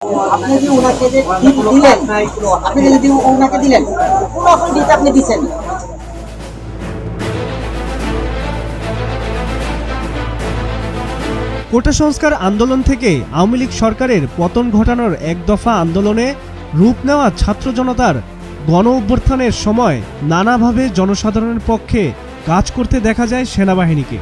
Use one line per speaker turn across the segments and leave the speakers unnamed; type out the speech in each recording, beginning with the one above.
আপনি যে ওনাকে যে দিলেন, আপনি যদি ওনাকে দিলেন, কোন রকম দিতে আপনি দিচ্ছেন?
কোটা সংস্কার আন্দোলন থেকে আওয়ামী লীগ সরকারের পতন ঘটানোর এক দফা আন্দোলনে রূপ নেওয়া ছাত্র জনতার গণ অভ্যুত্থানের সময় নানাভাবে জনসাধারণের পক্ষে কাজ করতে দেখা যায় সেনাবাহিনীকে।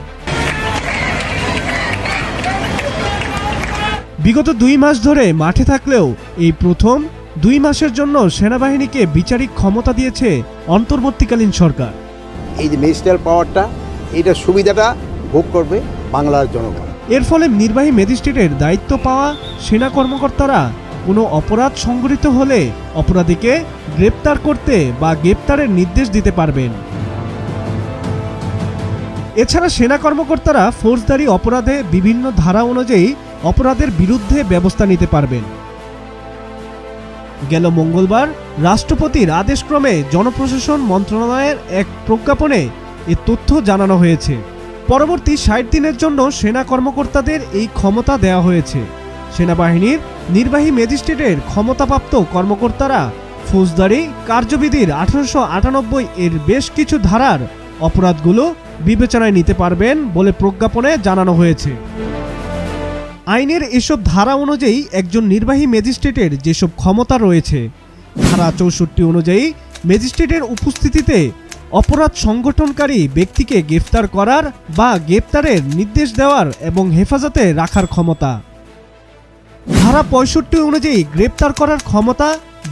বিগত 2 মাস ধরে মাঠে থাকলেও এই প্রথম 2 মাসের জন্য সেনাবাহিনীকে বিচারিক ক্ষমতা দিয়েছে অন্তর্বর্তীকালীন সরকার।
এই যে ম্যাজিস্ট্রেট পাওয়ারটা, এইটা সুবিধাটা ভোগ করবে বাংলার জনগণ।
এর ফলে নির্বাহী ম্যাজিস্ট্রেটের দায়িত্ব পাওয়া সেনা কর্মকর্তারা কোনো অপরাধ সংঘটিত হলে অপরাধীকে গ্রেপ্তার করতে বা গ্রেপ্তারের নির্দেশ দিতে পারবেন। এছাড়া সেনা কর্মকর্তারা ফৌজদারি অপরাধে বিভিন্ন ধারা অনুযায়ী অপরাধের বিরুদ্ধে ব্যবস্থা নিতে পারবেন। গেল মঙ্গলবার রাষ্ট্রপতির আদেশক্রমে জনপ্রশাসন মন্ত্রণালয়ের এক প্রজ্ঞাপনে এ তথ্য জানানো হয়েছে। পরবর্তী 60 দিনের জন্য সেনা কর্মকর্তাদের এই ক্ষমতা দেওয়া হয়েছে। সেনাবাহিনীর নির্বাহী ম্যাজিস্ট্রেটের ক্ষমতাপ্রাপ্ত কর্মকর্তারা ফৌজদারি কার্যবিধির 1898 এর বেশ কিছু ধারার অপরাধগুলো বিবেচনায় নিতে পারবেন বলে প্রজ্ঞাপনে জানানো হয়েছে। আইনের এসব ধারা অনুযায়ী একজন নির্বাহী ম্যাজিস্ট্রেটের যেসব ক্ষমতা রয়েছে, ধারা 64 অনুযায়ী ম্যাজিস্ট্রেটের উপস্থিতিতে অপরাধ সংগঠনকারী ব্যক্তিকে গ্রেফতার করার বা গ্রেফতারের নির্দেশ দেওয়ার এবং হেফাজতে রাখার ক্ষমতা। ধারা 65 অনুযায়ী গ্রেপ্তার করার ক্ষমতা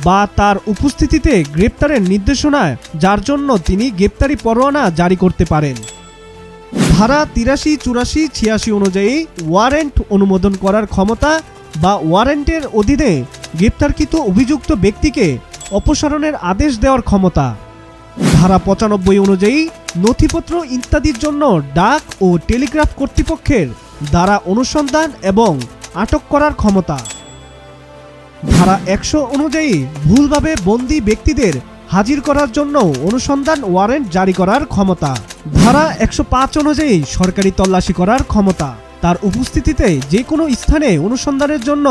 বা তার উপস্থিতিতে গ্রেপ্তারের নির্দেশনা যার জন্য তিনি গ্রেপ্তারি পরোয়ানা জারি করতে পারেন। ধারা 83, 84, 86 অনুযায়ী ওয়ারেন্ট অনুমোদন করার ক্ষমতা বা ওয়ারেন্টের অধীনে গ্রেপ্তারকৃত অভিযুক্ত ব্যক্তিকে অপসারণের আদেশ দেওয়ার ক্ষমতা। ধারা 95 অনুযায়ী নথিপত্র ইত্যাদির জন্য ডাক ও টেলিগ্রাফ কর্তৃপক্ষের দ্বারা অনুসন্ধান এবং আটক করার ক্ষমতা। ধারা 100 অনুযায়ী ভুলভাবে বন্দী ব্যক্তিদের হাজির করার জন্য অনুসন্ধান ওয়ারেন্ট জারি করার ক্ষমতা। ধারা 105 অনুযায়ী সরকারি তল্লাশি করার ক্ষমতা। তার উপস্থিতিতে যে কোনো স্থানে অনুসন্ধানের জন্য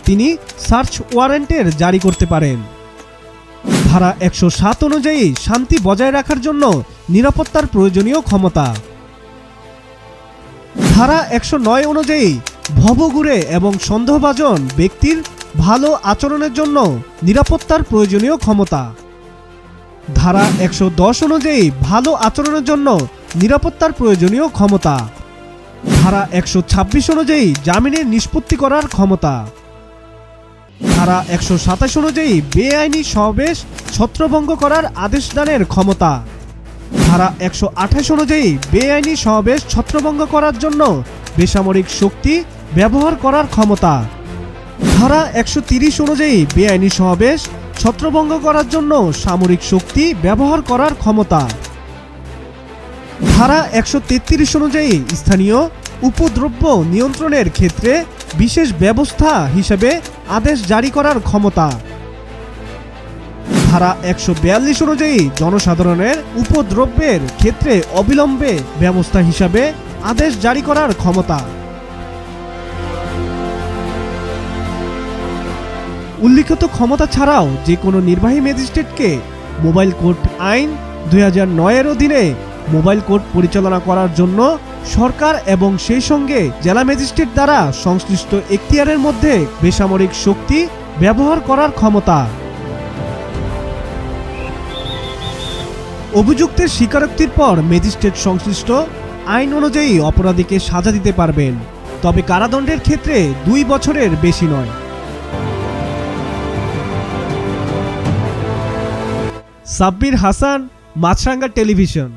তিনি সার্চ ওয়ারেন্টের জারি করতে পারেন। ধারা 107 অনুযায়ী শান্তি বজায় রাখার জন্য নিরাপত্তার প্রয়োজনীয় ক্ষমতা। ধারা 109 অনুযায়ী ভবঘুরে এবং সন্দেহভাজন ব্যক্তির ভালো আচরণের জন্য নিরাপত্তার প্রয়োজনীয় ক্ষমতা। ধারা 110 অনুযায়ী ভালো আচরণের জন্য নিরাপত্তার প্রয়োজনীয় ক্ষমতা। ধারা 126 অনুযায়ী জামিনের নিষ্পত্তি করার ক্ষমতা। ধারা 127 অনুযায়ী বেআইনি সমাবেশ ছত্রভঙ্গ করার আদেশ দানের ক্ষমতা। ধারা 128 অনুযায়ী বেআইনি সমাবেশ ছত্রভঙ্গ করার জন্য বেসামরিক শক্তি ব্যবহার করার ক্ষমতা। ধারা 130 অনুযায়ী বেআইনি সমাবেশ ছত্রভঙ্গ করার জন্য সামরিক শক্তি ব্যবহার করার ক্ষমতা। ধারা 133 অনুযায়ী স্থানীয় উপদ্রব্য নিয়ন্ত্রণের ক্ষেত্রে বিশেষ ব্যবস্থা হিসেবে আদেশ জারি করার ক্ষমতা। ধারা 142 অনুযায়ী জনসাধারণের উপদ্রব্যের ক্ষেত্রে অবিলম্বে ব্যবস্থা হিসাবে আদেশ জারি করার ক্ষমতা। উল্লিখিত ক্ষমতা ছাড়াও যে কোনো নির্বাহী ম্যাজিস্ট্রেটকে মোবাইল কোর্ট আইন 2009 এর অধীনে মোবাইল কোর্ট পরিচালনা করার জন্য সরকার এবং সেই সঙ্গে জেলা ম্যাজিস্ট্রেট দ্বারা সংশ্লিষ্ট এখতিয়ারের মধ্যে বেসামরিক শক্তি ব্যবহার করার ক্ষমতা। অভিযুক্তের স্বীকারোক্তির পর ম্যাজিস্ট্রেট সংশ্লিষ্ট আইন অনুযায়ী অপরাধীকে সাজা দিতে পারবেন, তবে কারাদণ্ডের ক্ষেত্রে 2 বছরের বেশি নয়। সাব্বির হাসান, মাছরাঙ্গা টেলিভিশন।